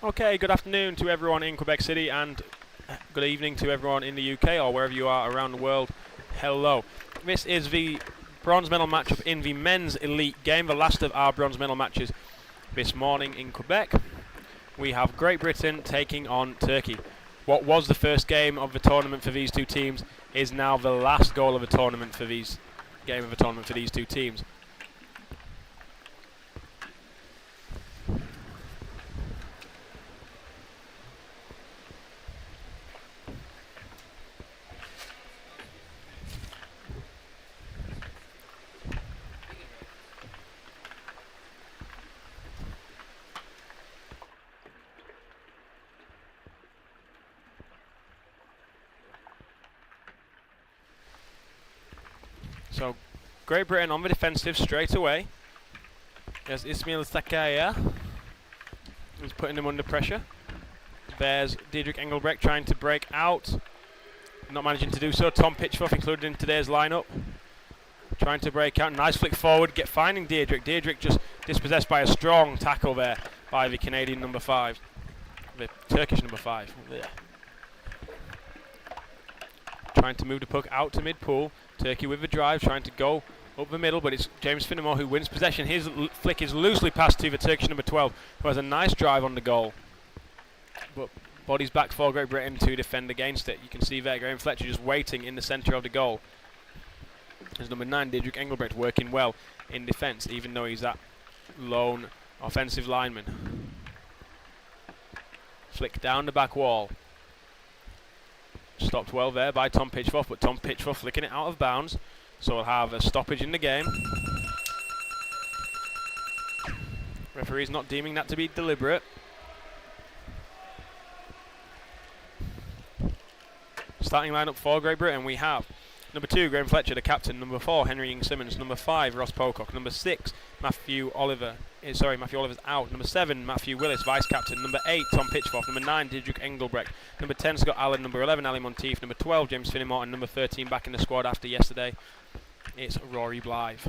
Okay, good afternoon to everyone in Quebec City and good evening to everyone in the UK or wherever you are around the world. Hello. This is the bronze medal matchup in the men's elite game, the last of our bronze medal matches this morning in Quebec. We have Great Britain taking on Turkey. What was the first game of the tournament for these two teams is now the last goal of the tournament for these two teams. So, Great Britain on the defensive straight away. There's Ismail Sakaya, who's putting them under pressure. There's Diedrich Engelbrecht trying to break out, not managing to do so. Tom Pitchfork included in today's lineup, trying to break out. Nice flick forward, finding Diedrich. Diedrich just dispossessed by a strong tackle there by the Canadian number 5, the Turkish number 5. Yeah. Trying to move the puck out to mid-pool. Turkey with the drive, trying to go up the middle, but it's James Finnemore who wins possession. His flick is loosely passed to the Turkish number 12, who has a nice drive on the goal. But bodies back for Great Britain to defend against it. You can see there Graham Fletcher just waiting in the centre of the goal. There's number 9, Diedrich Engelbrecht, working well in defence, even though he's that lone offensive lineman. Flick down the back wall. Stopped well there by Tom Pitchfork, but Tom Pitchfork flicking it out of bounds. So we'll have a stoppage in the game. Referee's not deeming that to be deliberate. Starting lineup for Great Britain, we have number 2, Graham Fletcher, the captain. Number 4, Henry Ing-Simmons. Number 5, Ross Pocock. Number 6, Matthew Oliver's out. Number 7, Matthew Willis, vice-captain. Number 8, Tom Pitchfork. Number 9, Diedrich Engelbrecht. Number 10, Scott Allen. Number 11, Ali Monteith. Number 12, James Finnemore. And number 13, back in the squad after yesterday, it's Rory Blythe.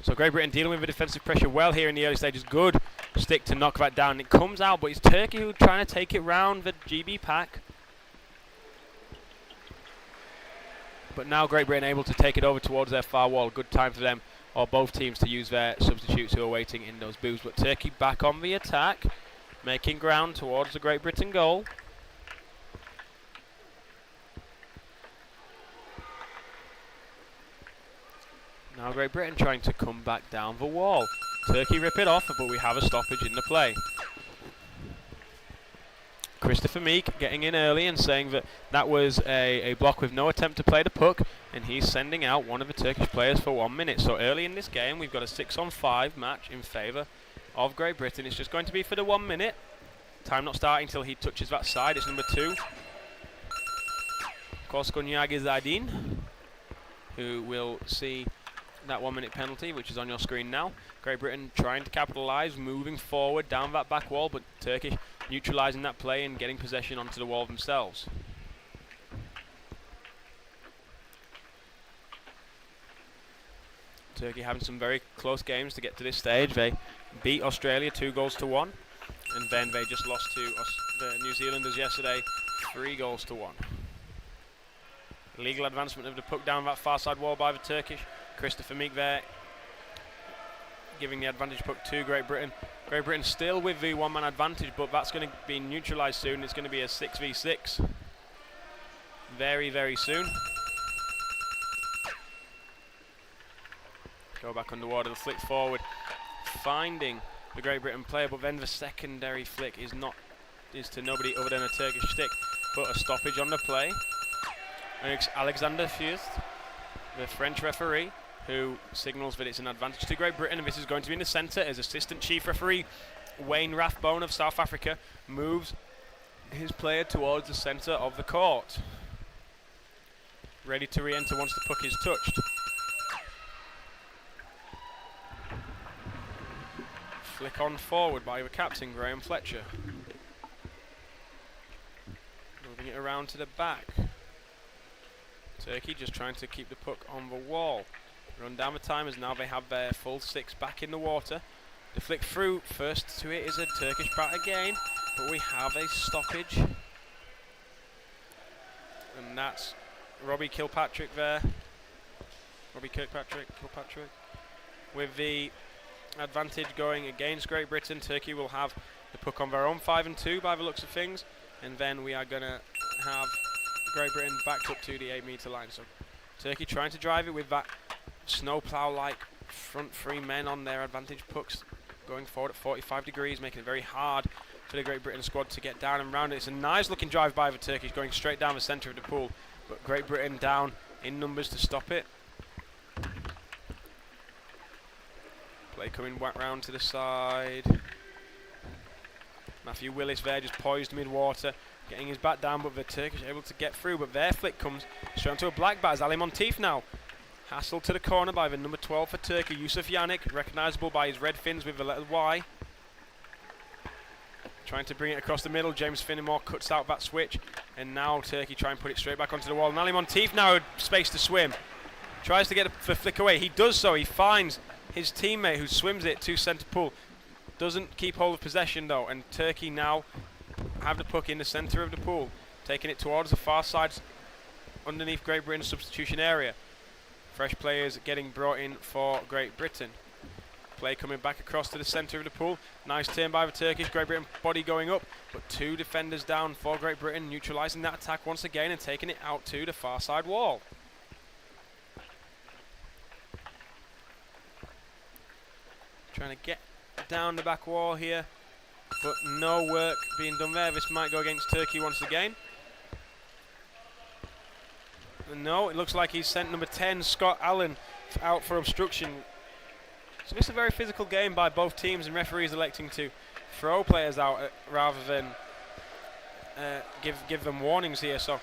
So Great Britain dealing with the defensive pressure well here in the early stages. Good stick to knock that down. It comes out, but it's Turkey who trying to take it round the GB pack. But now Great Britain able to take it over towards their far wall. Good time for them, or both teams, to use their substitutes who are waiting in those booths. But Turkey back on the attack, making ground towards the Great Britain goal. Now Great Britain trying to come back down the wall. Turkey rip it off, but we have a stoppage in the play. Christopher Meek getting in early and saying that that was a block with no attempt to play the puck, and he's sending out one of the Turkish players for 1 minute. So early in this game we've got a 6-on-5 match in favour of Great Britain. It's just going to be for the 1 minute. Time not starting until he touches that side. It's number 2, Koskonyagi Zaydin, who will see that 1 minute penalty, which is on your screen now. Great Britain trying to capitalise, moving forward down that back wall, but Turkey neutralising that play and getting possession onto the wall themselves. Turkey having some very close games to get to this stage. They beat Australia 2-1, and then they just lost to the New Zealanders yesterday 3-1. Legal advancement of the puck down that far side wall by the Turkish. Christopher Meek there giving the advantage puck to Great Britain. Great Britain still with the 1-man advantage, but that's going to be neutralised soon. It's going to be a 6v6 very, very soon. Go back underwater, the flick forward, finding the Great Britain player, but then the secondary flick is to nobody other than a Turkish stick, but a stoppage on the play. And it's Alexander Fürst, the French referee, who signals that it's an advantage to Great Britain, and this is going to be in the centre as assistant chief referee Wayne Rathbone of South Africa moves his player towards the centre of the court. Ready to re-enter once the puck is touched. Flick on forward by the captain, Graham Fletcher. Moving it around to the back. Turkey just trying to keep the puck on the wall. Run down the time as now they have their full 6 back in the water. The flick through, first to it is a Turkish bat again. But we have a stoppage. And that's Robbie Kilpatrick there. Robbie Kilpatrick. With the advantage going against Great Britain. Turkey will have the puck on their own 5-2 by the looks of things. And then we are going to have Great Britain backed up to the 8-metre line. So Turkey trying to drive it with that snowplow-like front three men on their advantage pucks, going forward at 45 degrees, making it very hard for the Great Britain squad to get down and round it. It's a nice looking drive by the Turkish, going straight down the centre of the pool, but Great Britain down in numbers to stop it. Play coming whack round to the side. Matthew Willis there, just poised mid-water, getting his bat down, but the Turkish able to get through, but their flick comes straight onto a black bat as Ali Monteith now. Hassled to the corner by the number 12 for Turkey, Yusuf Yannick, recognisable by his red fins with the letter Y. Trying to bring it across the middle, James Finnemore cuts out that switch, and now Turkey try and put it straight back onto the wall. And Ali Monteith now had space to swim. Tries to get the flick away, he does so, he finds his teammate who swims it to centre pool. Doesn't keep hold of possession though, and Turkey now have the puck in the centre of the pool, taking it towards the far side underneath Great Britain's substitution area. Fresh players getting brought in for Great Britain. Play coming back across to the centre of the pool. Nice turn by the Turkish. Great Britain body going up, but two defenders down for Great Britain, neutralising that attack once again and taking it out to the far side wall. Trying to get down the back wall here, but no work being done there. This might go against Turkey once again. No, it looks like he's sent number 10, Scott Allen, out for obstruction. So this is a very physical game by both teams, and referees electing to throw players out rather than give them warnings here. So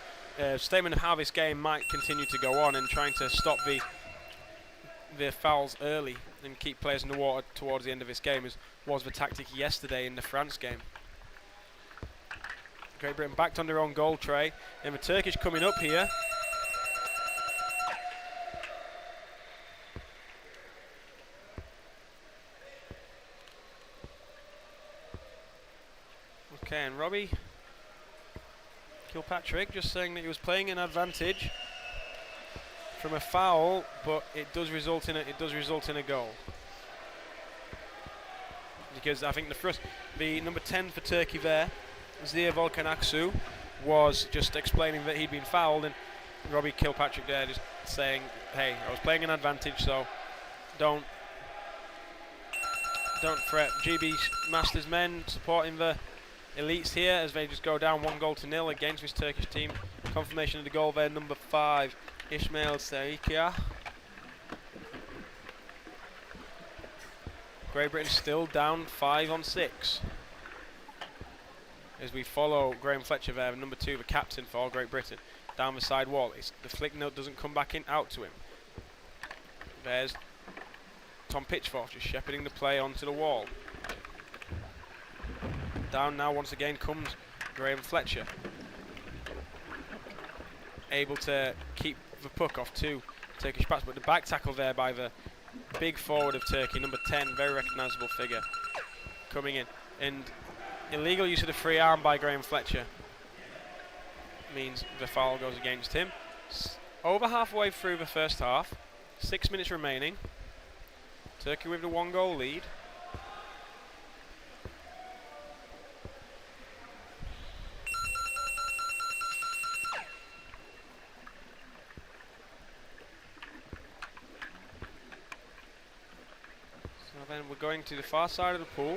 statement of how this game might continue to go on, and trying to stop the fouls early and keep players in the water towards the end of this game was the tactic yesterday in the France game. Great Britain backed on their own goal tray, and the Turkish coming up here. Okay, and Robbie Kilpatrick just saying that he was playing an advantage from a foul, but it does result in a goal. Because I think the number 10 for Turkey there, Zia Volkan Aksu, was just explaining that he'd been fouled, and Robbie Kilpatrick there just saying, hey, I was playing an advantage, so don't fret. GB Masters men supporting the elites here as they just go down 1-0 against this Turkish team. Confirmation of the goal there, number 5, Ismail Saikia. Great Britain still down 5-6 as we follow Graham Fletcher there, number 2, the captain for Great Britain, down the side wall. The flick note doesn't come back out to him. There's Tom Pitchfork just shepherding the play onto the wall. Down now once again comes Graham Fletcher, able to keep the puck off 2 Turkish backs, but the back tackle there by the big forward of Turkey, number 10, very recognisable figure, coming in, and illegal use of the free arm by Graham Fletcher means the foul goes against him. Over halfway through the first half, 6 minutes remaining. Turkey with the 1-goal lead. Then we're going to the far side of the pool.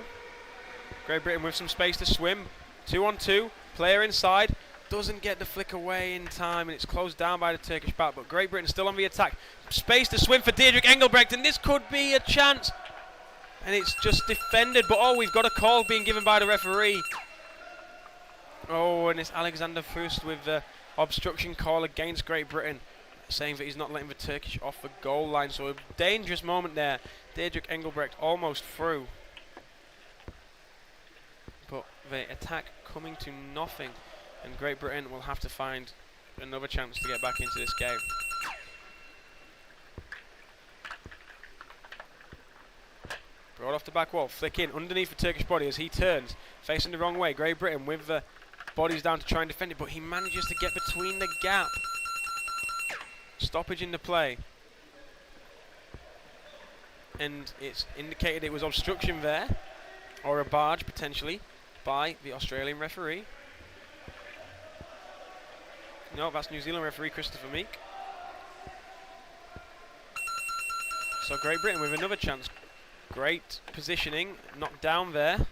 Great Britain with some space to swim. 2-on-2, player inside, doesn't get the flick away in time, and it's closed down by the Turkish back, but Great Britain still on the attack. Space to swim for Deirdre Engelbrecht, and this could be a chance. And it's just defended, but oh, we've got a call being given by the referee. Oh, and it's Alexander Fust with the obstruction call against Great Britain, saying that he's not letting the Turkish off the goal line. So a dangerous moment there. Deirdre Engelbrecht almost through, but the attack coming to nothing, and Great Britain will have to find another chance to get back into this game. Brought off the back wall, flick in underneath the Turkish body as he turns, facing the wrong way. Great Britain with the bodies down to try and defend it, but he manages to get between the gap. Stoppage in the play. And it's indicated it was obstruction there, or a barge potentially, by the Australian referee. No, that's New Zealand referee Christopher Meek. So Great Britain with another chance. Great positioning, knocked down there.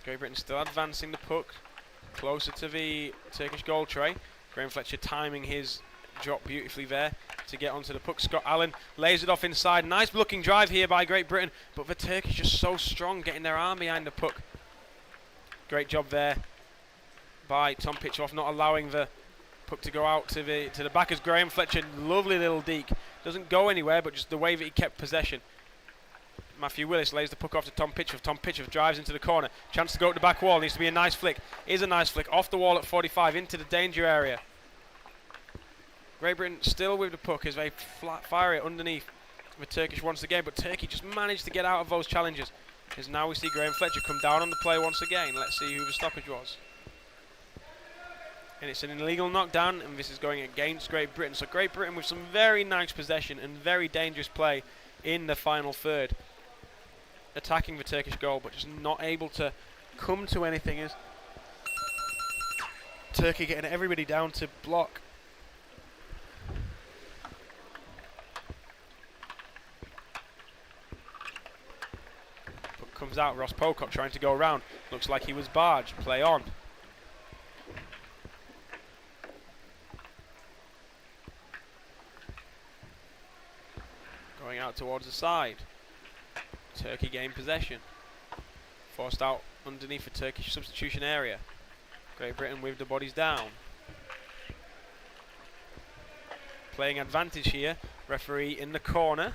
Great Britain still advancing the puck closer to the Turkish goal tray. Graham Fletcher timing his drop beautifully there to get onto the puck. Scott Allen lays it off inside. Nice looking drive here by Great Britain, but the Turkish just so strong getting their arm behind the puck. Great job there by Tom Pitchoff, not allowing the puck to go out to the back as Graham Fletcher, lovely little deke. Doesn't go anywhere, but just the way that he kept possession. Matthew Willis lays the puck off to Tom Pitchoff. Tom Pitchoff drives into the corner. Chance to go to the back wall. Needs to be a nice flick. Is a nice flick off the wall at 45 into the danger area. Great Britain still with the puck as they fire it underneath the Turkish once again, but Turkey just managed to get out of those challenges. As now we see Graham Fletcher come down on the play once again. Let's see who the stoppage was. And it's an illegal knockdown, and this is going against Great Britain. So Great Britain with some very nice possession and very dangerous play in the final third, attacking the Turkish goal, but just not able to come to anything as Turkey getting everybody down to block. Puck comes out, Ross Pocock trying to go around. Looks like he was barged. Play on. Going out towards the side. Turkey gained possession. Forced out underneath the Turkish substitution area. Great Britain with the bodies down. Playing advantage here. Referee in the corner.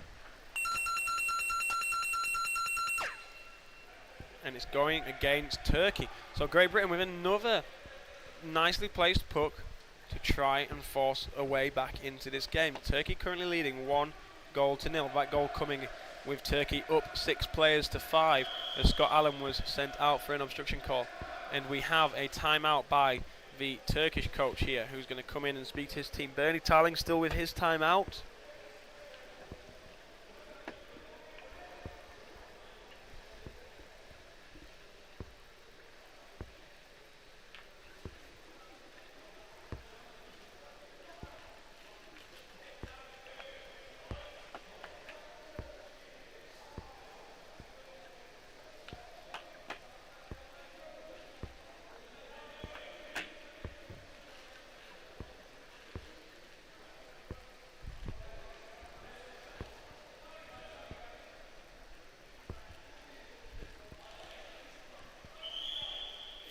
And it's going against Turkey. So Great Britain with another nicely placed puck to try and force a way back into this game. Turkey currently leading 1-0. That goal coming with Turkey up 6 players to 5 as Scott Allen was sent out for an obstruction call. And we have a timeout by the Turkish coach here, who's going to come in and speak to his team. Bernie Tarling still with his timeout.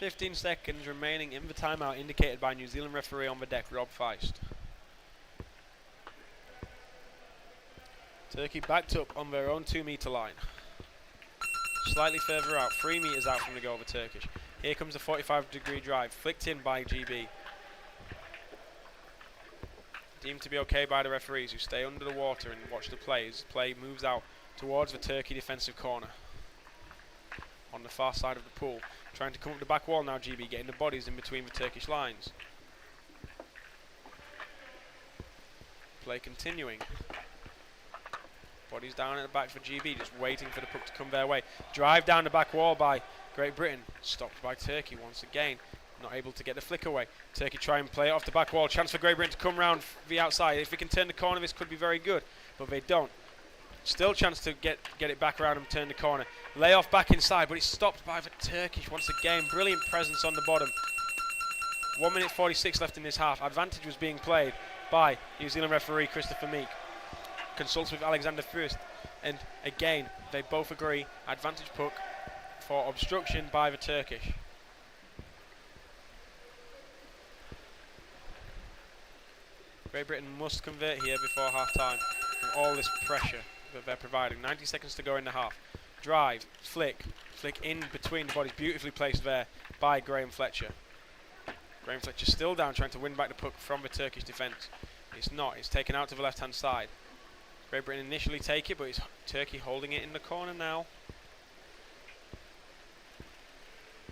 .15 seconds remaining in the timeout indicated by New Zealand referee on the deck, Rob Feist. Turkey backed up on their own 2-metre line. Slightly further out, 3 metres out from the goal of the Turkish. Here comes a 45-degree drive, flicked in by GB. Deemed to be okay by the referees, who stay under the water and watch the play as play moves out towards the Turkey defensive corner. On the far side of the pool. Trying to come up the back wall now, GB, getting the bodies in between the Turkish lines. Play continuing. Bodies down at the back for GB, just waiting for the puck to come their way. Drive down the back wall by Great Britain. Stopped by Turkey once again. Not able to get the flick away. Turkey try and play it off the back wall. Chance for Great Britain to come round the outside. If we can turn the corner, this could be very good. But they don't. Still chance to get it back around and turn the corner. Lay off back inside, but it's stopped by the Turkish once again. Brilliant presence on the bottom. 1 minute 46 left in this half. Advantage was being played by New Zealand referee Christopher Meek. Consults with Alexander Fürst. And again, they both agree. Advantage puck for obstruction by the Turkish. Great Britain must convert here before half time. With all this pressure that they're providing. 90 seconds to go in the half. Drive, flick in between the bodies, beautifully placed there by Graham Fletcher. Graham Fletcher still down, trying to win back the puck from the Turkish defence. It's not, it's taken out to the left hand side. Great Britain initially take it, but it's Turkey holding it in the corner now.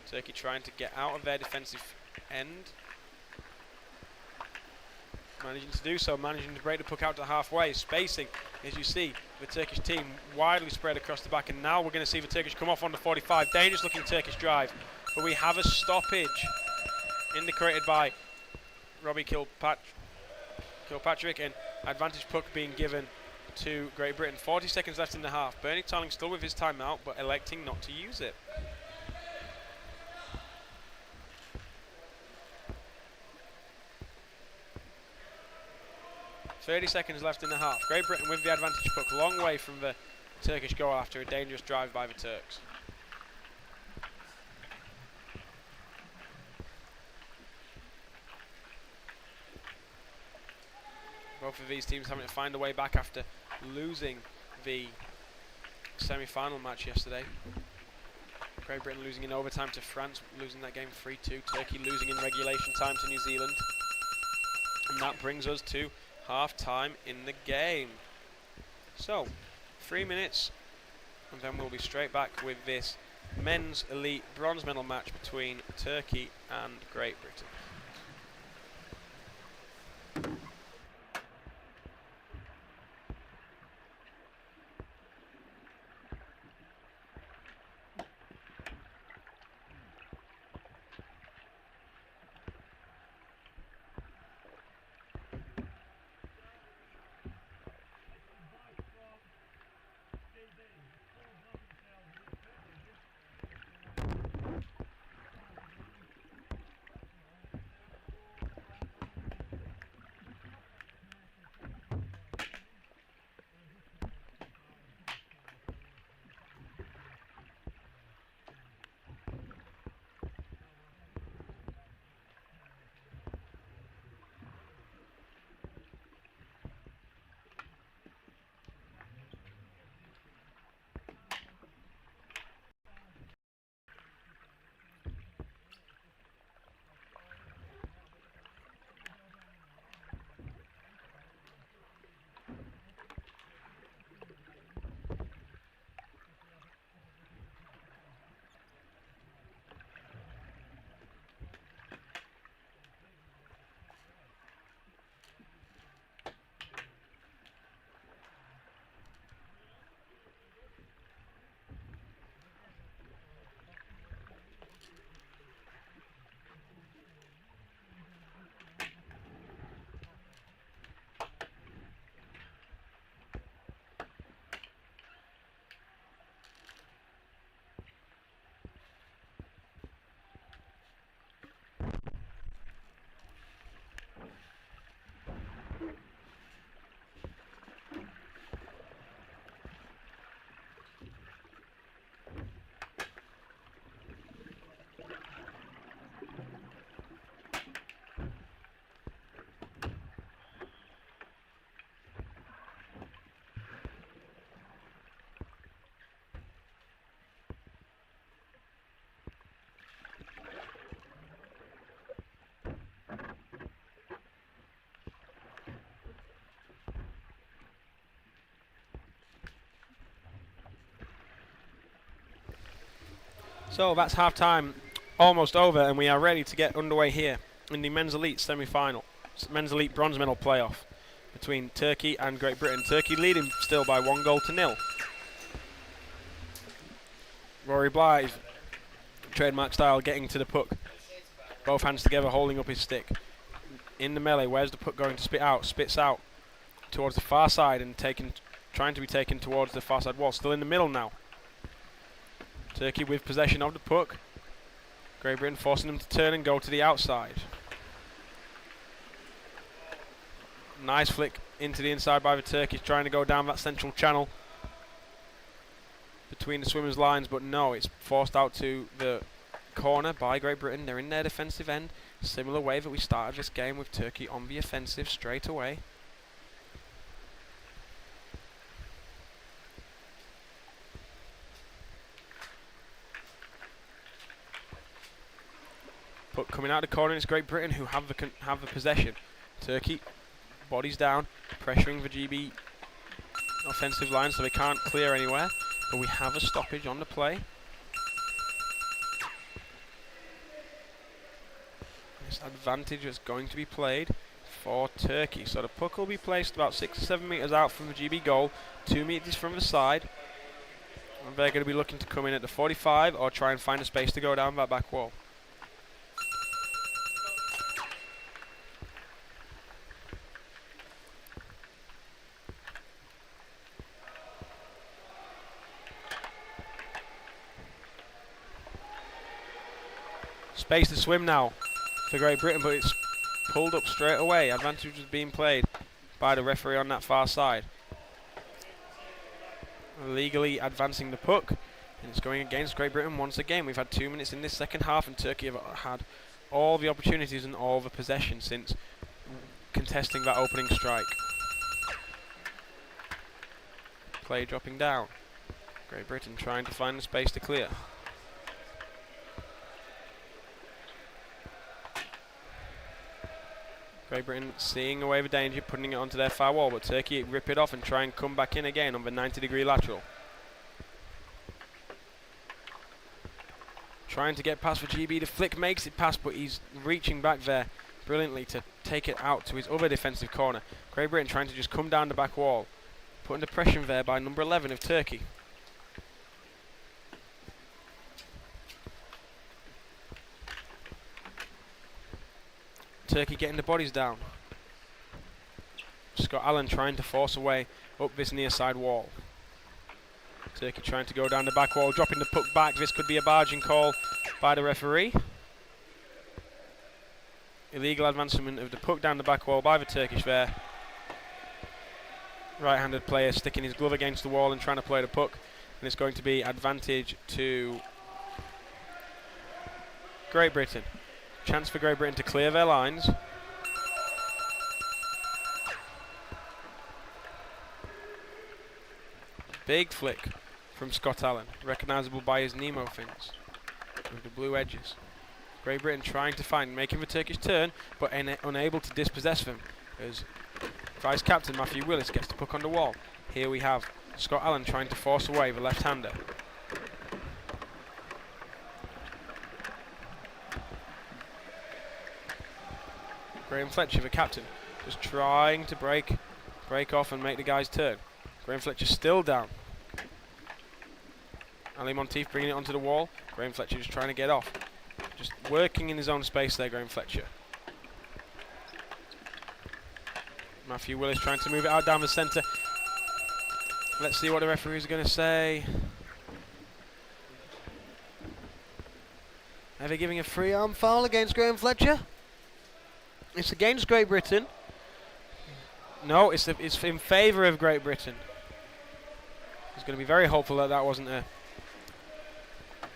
Turkey trying to get out of their defensive end. Managing to do so, managing to break the puck out to halfway. Spacing, as you see, the Turkish team widely spread across the back. And now we're going to see the Turkish come off on the 45. Dangerous looking Turkish drive. But we have a stoppage indicated by Robbie Kilpatrick, and advantage puck being given to Great Britain. 40 seconds left in the half. Bernie Tarling still with his timeout, but electing not to use it. .30 seconds left in the half. Great Britain with the advantage puck, long way from the Turkish goal after a dangerous drive by the Turks. Both of these teams having to find a way back after losing the semi-final match yesterday. Great Britain losing in overtime to France, losing that game 3-2. Turkey losing in regulation time to New Zealand. And that brings us to half-time in the game. So, 3 minutes, and then we'll be straight back with this men's elite bronze medal match between Turkey and Great Britain. So that's half-time almost over, and we are ready to get underway here in the men's elite semi-final, men's elite bronze medal playoff between Turkey and Great Britain. Turkey leading still by 1-0. Rory Blythe, trademark style, getting to the puck. Both hands together, holding up his stick. In the melee, where's the puck going to spit out? Spits out towards the far side and trying to be taken towards the far side wall. Still in the middle now. Turkey with possession of the puck. Great Britain forcing them to turn and go to the outside. Nice flick into the inside by the Turkish, trying to go down that central channel between the swimmers' lines, but no, it's forced out to the corner by Great Britain. They're in their defensive end. Similar way that we started this game with Turkey on the offensive straight away. Puck coming out of the corner, it's Great Britain who have the possession. Turkey, bodies down, pressuring the GB offensive line, so they can't clear anywhere. But we have a stoppage on the play. This advantage is going to be played for Turkey. So the puck will be placed about 6 or 7 metres out from the GB goal, 2 metres from the side. And they're going to be looking to come in at the 45 or try and find a space to go down that back wall. Space to swim now for Great Britain, but it's pulled up straight away. Advantage is being played by the referee on that far side. Illegally advancing the puck, and it's going against Great Britain once again. We've had 2 minutes in this second half, and Turkey have had all the opportunities and all the possession since contesting that opening strike. Play dropping down. Great Britain trying to find the space to clear. Great Britain seeing away the danger, putting it onto their far wall, but Turkey rip it off and try and come back in again on the 90-degree lateral. Trying to get past for GB. The flick makes it past, but he's reaching back there brilliantly to take it out to his other defensive corner. Great Britain trying to just come down the back wall, put under pressure there by number 11 of Turkey. Turkey getting the bodies down. Scott Allen trying to force away up this near side wall. Turkey trying to go down the back wall, dropping the puck back. This could be a barging call by the referee. Illegal advancement of the puck down the back wall by the Turkish there. Right-handed player sticking his glove against the wall and trying to play the puck. And it's going to be advantage to Great Britain. Chance for Great Britain to clear their lines. Big flick from Scott Allen, recognisable by his Nemo fins with the blue edges. Great Britain trying to find, making the Turkish turn, but unable to dispossess them as Vice Captain Matthew Willis gets the puck on the wall. Here we have Scott Allen trying to force away the left-hander. Graham Fletcher, the captain, just trying to break off and make the guys turn. Graham Fletcher still down. Ali Monteith bringing it onto the wall. Graham Fletcher just trying to get off. Just working in his own space there, Graham Fletcher. Matthew Willis trying to move it out down the centre. Let's see what the referees are going to say. Are they giving a free arm foul against Graham Fletcher? It's against Great Britain. No, it's in favour of Great Britain. He's going to be very hopeful that that wasn't a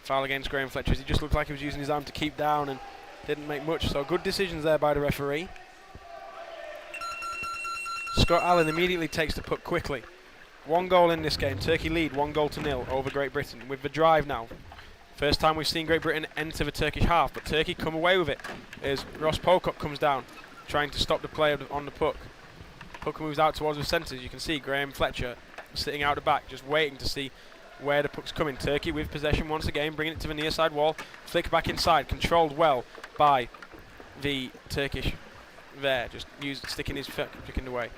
foul against Graham Fletcher. He just looked like he was using his arm to keep down and didn't make much. So good decisions there by the referee. Scott Allen immediately takes the puck quickly. 1 goal in this game. Turkey lead 1-0 over Great Britain with the drive now. First time we've seen Great Britain enter the Turkish half, but Turkey come away with it as Ross Pocock comes down, trying to stop the play on the puck. Puck moves out towards the centre. You can see Graham Fletcher sitting out the back, just waiting to see where the puck's coming. Turkey with possession once again, bringing it to the near side wall. Flick back inside, controlled well by the Turkish there, just sticking his foot in the way.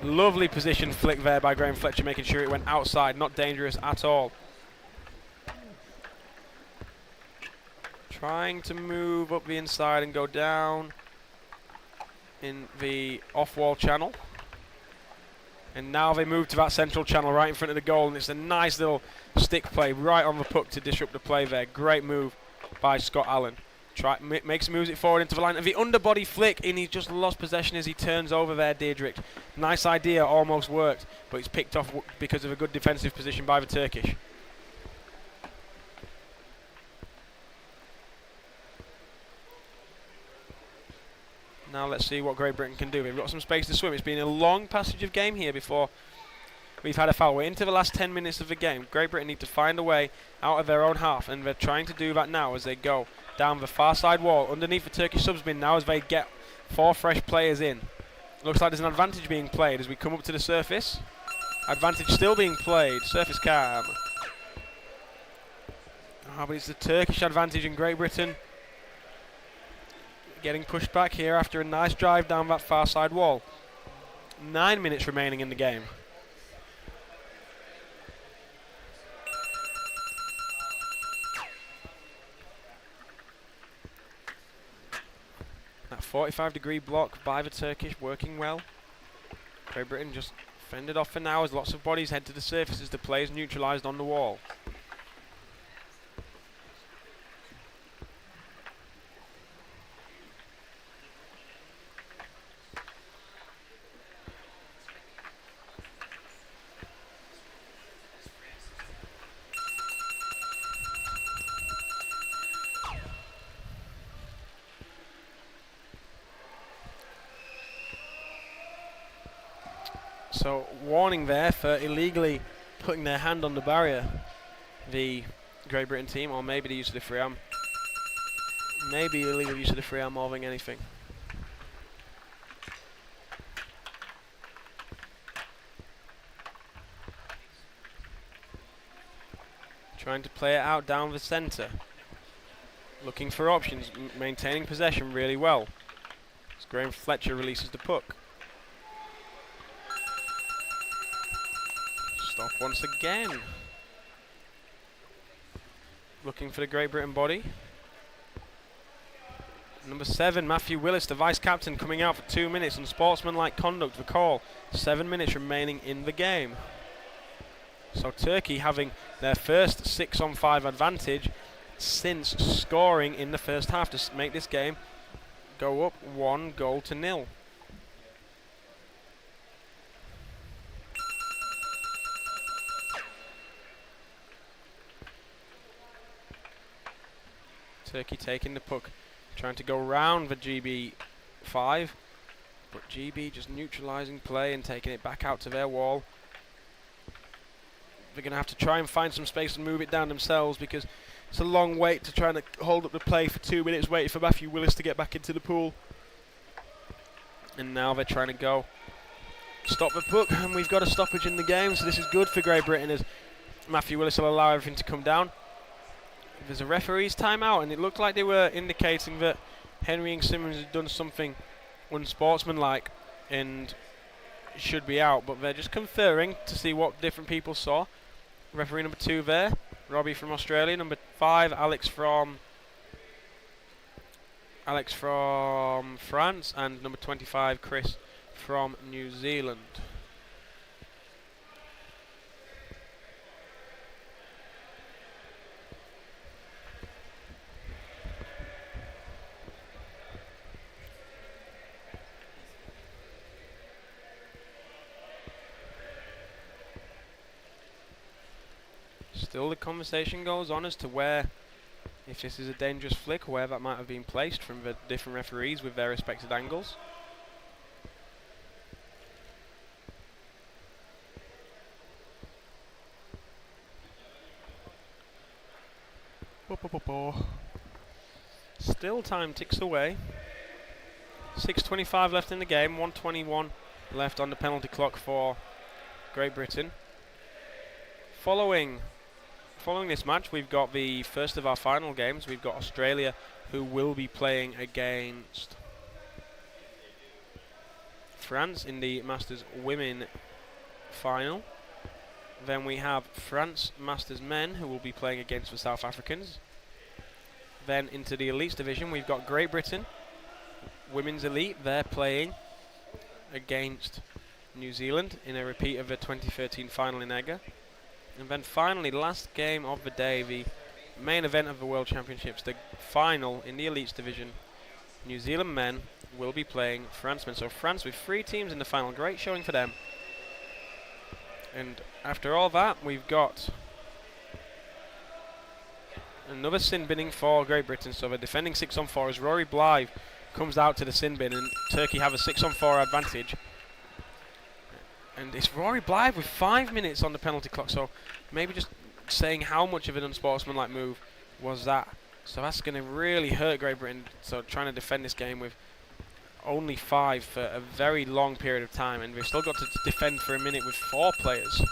Lovely position flick there by Graham Fletcher, making sure it went outside, not dangerous at all. Trying to move up the inside and go down in the off-wall channel. And now they move to that central channel right in front of the goal, and it's a nice little stick play right on the puck to disrupt the play there. Great move by Scott Allen. Moves it forward into the line of the underbody flick, and he just lost possession as he turns over there, Diedrich. Nice idea, almost worked, but it's picked off because of a good defensive position by the Turkish. Now let's see what Great Britain can do. We've got some space to swim. It's been a long passage of game here before we've had a foul. We're into the last 10 minutes of the game. Great Britain need to find a way out of their own half, and they're trying to do that now as they go down the far side wall underneath the Turkish subs bin now as they get 4 fresh players in. Looks like there's an advantage being played as we come up to the surface. Advantage still being played. Surface calm. Oh, but it's the Turkish advantage in Great Britain. Getting pushed back here after a nice drive down that far side wall. 9 minutes remaining in the game. That 45-degree block by the Turkish working well. Great Britain just fended off for now as lots of bodies head to the surface as the players neutralised on the wall. So, warning there for illegally putting their hand on the barrier, the Great Britain team, or maybe the use of the free arm. Maybe illegal use of the free arm more than anything. Trying to play it out down the centre. Looking for options, maintaining possession really well. As Graham Fletcher releases the puck. Stop once again. Looking for the Great Britain body. Number 7, Matthew Willis, the vice-captain, coming out for 2 minutes. Unsportsmanlike conduct, the call. 7 minutes remaining in the game. So Turkey having their first 6-on-5 advantage since scoring in the first half to make this game go up 1-0. Turkey taking the puck, trying to go round the GB5, but GB just neutralising play and taking it back out to their wall. They're going to have to try and find some space and move it down themselves because it's a long wait to try to hold up the play for 2 minutes, waiting for Matthew Willis to get back into the pool. And now they're trying to go stop the puck, and we've got a stoppage in the game, so this is good for Great Britain as Matthew Willis will allow everything to come down. There's a referee's timeout, and it looked like they were indicating that Henry and Simmons had done something unsportsmanlike and should be out, but they're just conferring to see what different people saw. Referee number 2 there, Robbie from Australia. Number 5, Alex from France, and number 25, Chris from New Zealand. Still the conversation goes on as to where, if this is a dangerous flick, where that might have been placed from the different referees with their respected angles. Still time ticks away. 6:25 left in the game, 1:21 left on the penalty clock for Great Britain. Following this match, we've got the first of our final games. We've got Australia, who will be playing against France in the Masters Women final. Then we have France Masters Men, who will be playing against the South Africans. Then into the Elites division, we've got Great Britain, Women's Elite. They're playing against New Zealand in a repeat of the 2013 final in Edgar. And then finally, last game of the day, the main event of the World Championships, the final in the Elites division. New Zealand men will be playing France men. So France with 3 teams in the final. Great showing for them. And after all that, we've got another sin binning for Great Britain. So the defending 6-on-4 as Rory Blythe comes out to the sin bin, and Turkey have a 6-on-4 advantage. And it's Rory Blythe with 5 minutes on the penalty clock, so maybe just saying how much of an unsportsmanlike move was that. So that's going to really hurt Great Britain, so trying to defend this game with only 5 for a very long period of time, and we've still got to defend for a minute with 4 players.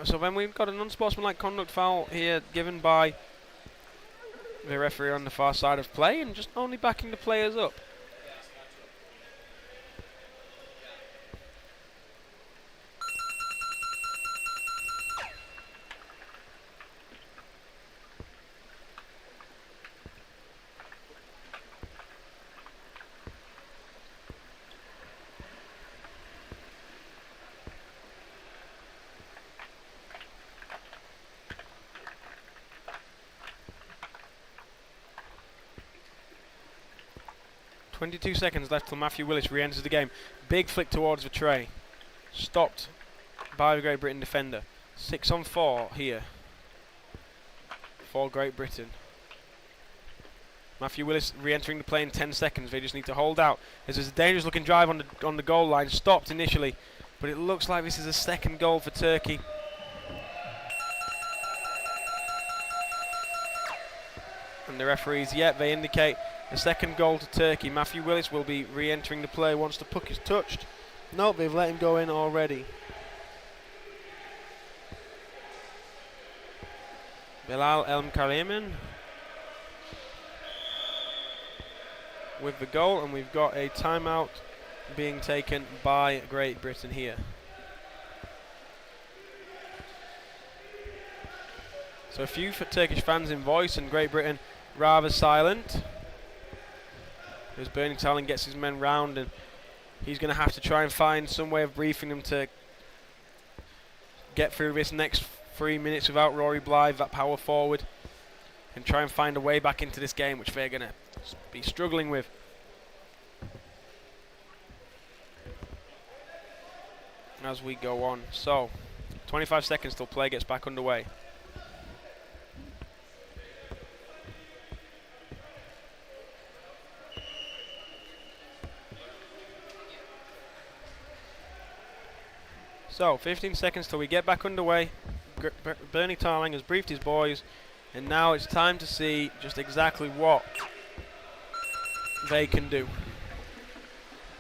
So then we've got an unsportsmanlike conduct foul here given by the referee on the far side of play, and just only backing the players up. .22 seconds left till Matthew Willis re-enters the game. Big flick towards the tray. Stopped by the Great Britain defender. 6 on 4 here for Great Britain. Matthew Willis re-entering the play in 10 seconds. They just need to hold out. This is a dangerous looking drive on the goal line. Stopped initially, but it looks like this is a second goal for Turkey. And the referees, they indicate a second goal to Turkey. Matthew Willis will be re-entering the play once the puck is touched. Nope, they've let him go in already. Bilal El-Mkarimin with the goal, and we've got a timeout being taken by Great Britain here. So a few for Turkish fans in voice, and Great Britain rather silent. As Burning Talon gets his men round, and he's going to have to try and find some way of briefing them to get through this next 3 minutes without Rory Blythe, that power forward, and try and find a way back into this game, which they're going to be struggling with. As we go on. So, 25 seconds till play gets back underway. So, 15 seconds till we get back underway. Bernie Tarling has briefed his boys, and now it's time to see just exactly what they can do.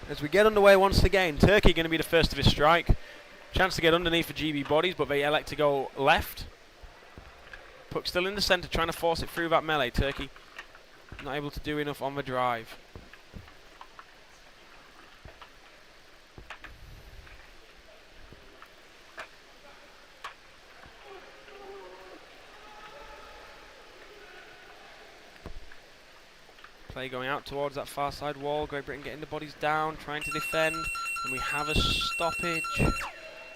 As we get underway once again, Turkey going to be the first of his strike. Chance to get underneath for GB bodies, but they elect to go left. Puck still in the centre, trying to force it through that melee. Turkey not able to do enough on the drive. Play going out towards that far side wall. Great Britain getting the bodies down, trying to defend, and we have a stoppage.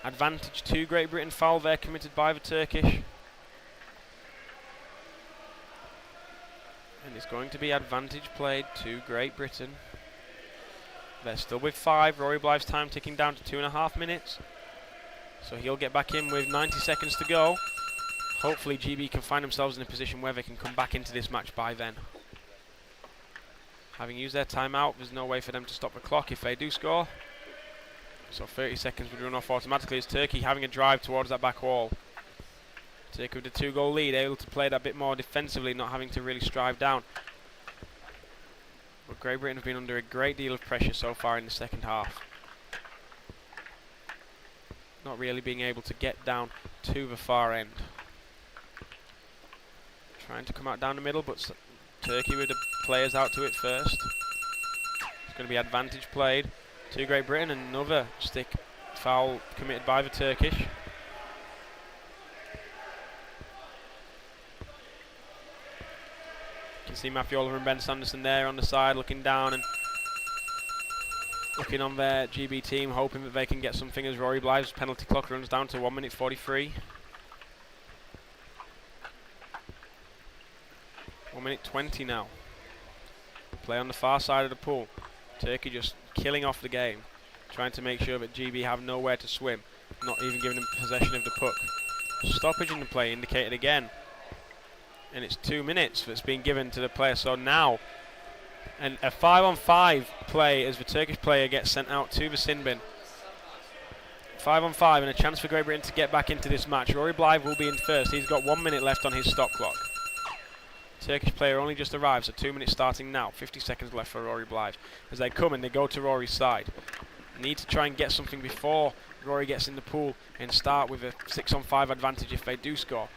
Advantage to Great Britain. Foul there committed by the Turkish. And it's going to be advantage played to Great Britain. They're still with 5. Rory Blythe's time ticking down to 2.5 minutes. So he'll get back in with 90 seconds to go. Hopefully GB can find themselves in a position where they can come back into this match by then. Having used their timeout, there's no way for them to stop the clock if they do score. So 30 seconds would run off automatically as Turkey having a drive towards that back wall. Turkey with a 2-goal lead, able to play that bit more defensively, not having to really strive down. But Great Britain have been under a great deal of pressure so far in the second half. Not really being able to get down to the far end. Trying to come out down the middle, but Turkey with the players out to it first. It's going to be advantage played to Great Britain. Another stick foul committed by the Turkish. You can see Matthew Oliver and Ben Sanderson there on the side looking down and looking on their GB team, hoping that they can get something as Rory Blythe's penalty clock runs down to 1 minute 43. 1 minute 20 now. Play on the far side of the pool. Turkey just killing off the game, trying to make sure that GB have nowhere to swim, not even giving them possession of the puck. Stoppage in the play indicated again, and it's 2 minutes that's been given to the player. So now, and a 5-on-5 play as the Turkish player gets sent out to the sin bin. 5-on-5 and a chance for Great Britain to get back into this match. Rory Blythe will be in first. He's got 1 minute left on his stop clock. Turkish player only just arrived, so 2 minutes starting now. 50 seconds left for Rory Blythe. As they come and they go to Rory's side. Need to try and get something before Rory gets in the pool and start with a 6-on-5 advantage if they do score.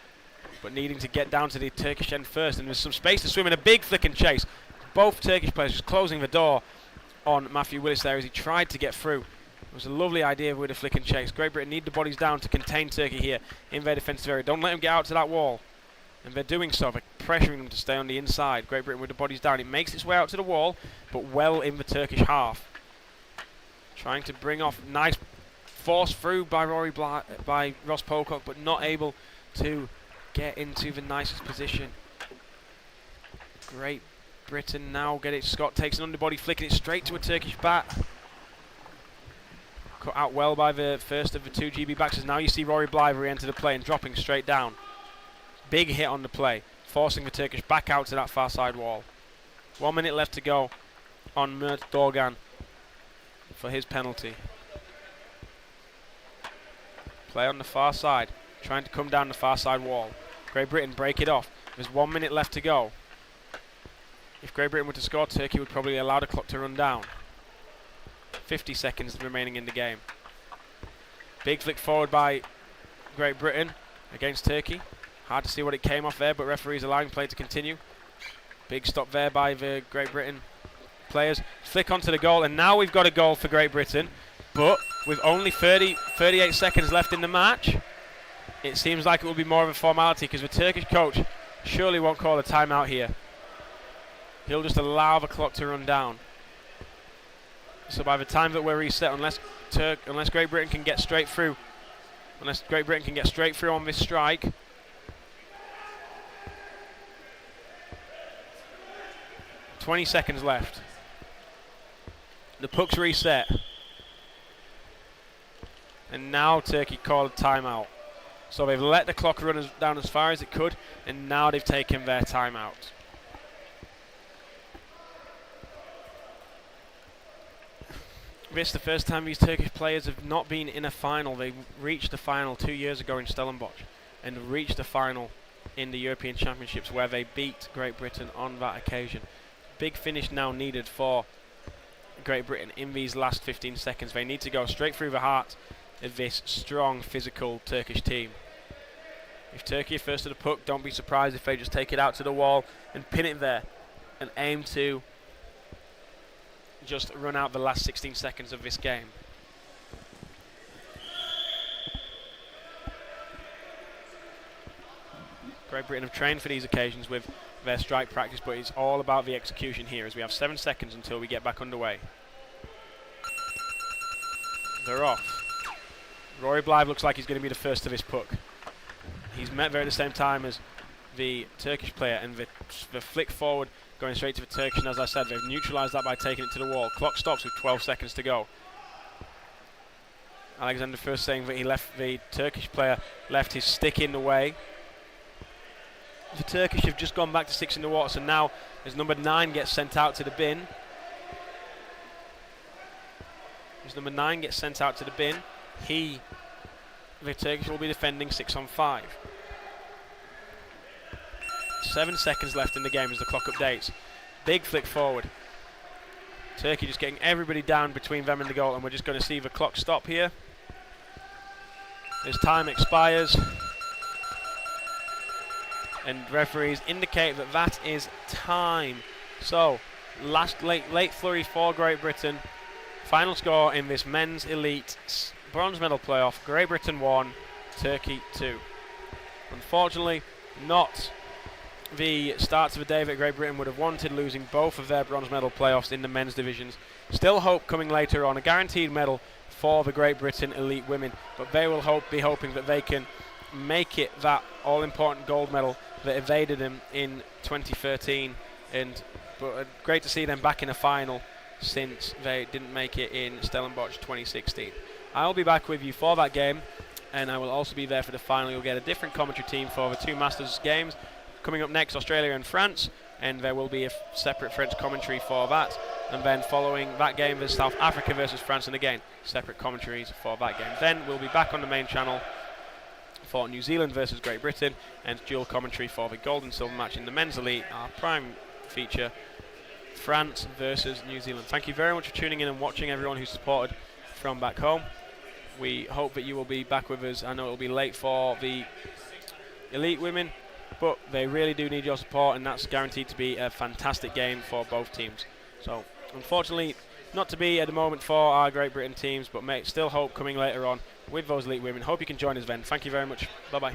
But needing to get down to the Turkish end first, and there's some space to swim in a big flick and chase. Both Turkish players just closing the door on Matthew Willis there as he tried to get through. It was a lovely idea with a flick and chase. Great Britain need the bodies down to contain Turkey here in their defensive area. Don't let them get out to that wall. And they're doing so. They're pressuring them to stay on the inside. Great Britain with the bodies down. It makes its way out to the wall, but well in the Turkish half. Trying to bring off nice force through by by Ross Pocock, but not able to get into the nicest position. Great Britain now get it. Scott takes an underbody, flicking it straight to a Turkish bat. Cut out well by the first of the 2 GB backs. Now you see Rory Blythe re-enter the play and dropping straight down. Big hit on the play, forcing the Turkish back out to that far side wall. 1 minute left to go on Mert Dorgan for his penalty. Play on the far side, trying to come down the far side wall. Great Britain break it off. There's 1 minute left to go. If Great Britain were to score, Turkey would probably allow the clock to run down. 50 seconds remaining in the game. Big flick forward by Great Britain against Turkey. Hard to see what it came off there, but referees allowing play to continue. Big stop there by the Great Britain players. Flick onto the goal, and now we've got a goal for Great Britain. But with only 38 seconds left in the match, it seems like it will be more of a formality because the Turkish coach surely won't call a timeout here. He'll just allow the clock to run down. So by the time that we're reset, unless Great Britain can get straight through, on this strike, 20 seconds left. The puck's reset. And now Turkey called a timeout. So they've let the clock run down as far as it could, and now they've taken their timeout. This is the first time these Turkish players have not been in a final. They reached the final 2 years ago in Stellenbosch and reached the final in the European Championships where they beat Great Britain on that occasion. Big finish now needed for Great Britain in these last 15 seconds. They need to go straight through the heart of this strong, physical Turkish team. If Turkey are first to the puck, don't be surprised if they just take it out to the wall and pin it there and aim to just run out the last 16 seconds of this game. Great Britain have trained for these occasions with their strike practice, but it's all about the execution here as we have 7 seconds until we get back underway. They're off. Rory Blythe looks like he's going to be the first to this puck. He's met there at the same time as the Turkish player, and the flick forward going straight to the Turkish, and as I said, they've neutralised that by taking it to the wall. Clock stops with 12 seconds to go. Alexander first saying that the Turkish player left his stick in the way. The Turkish have just gone back to 6 in the water, so now as number 9 gets sent out to the bin. As number 9 gets sent out to the bin, the Turkish will be defending 6-on-5. 7 seconds left in the game as the clock updates. Big flick forward. Turkey just getting everybody down between them and the goal, and we're just going to see the clock stop here as time expires. And referees indicate that that is time. So, late flurry for Great Britain. Final score in this men's elite bronze medal playoff. Great Britain 1, Turkey 2. Unfortunately, not the starts of the day that Great Britain would have wanted, losing both of their bronze medal playoffs in the men's divisions. Still hope coming later on, a guaranteed medal for the Great Britain elite women, but they will be hoping that they can make it that all-important gold medal that evaded them in 2013, but great to see them back in a final since they didn't make it in Stellenbosch 2016. I'll be back with you for that game, and I will also be there for the final. You'll get a different commentary team for the 2 Masters games. Coming up next, Australia and France, and there will be a separate French commentary for that. And then following that game, there's South Africa versus France, and again, separate commentaries for that game. Then we'll be back on the main channel for New Zealand versus Great Britain, and dual commentary for the gold and silver match in the men's elite, our prime feature, France versus New Zealand. Thank you very much for tuning in and watching, everyone who supported from back home. We hope that you will be back with us. I know it will be late for the elite women, but they really do need your support, and that's guaranteed to be a fantastic game for both teams. So unfortunately not to be at the moment for our Great Britain teams, but still hope coming later on with those elite women. Hope you can join us then. Thank you very much. Bye bye.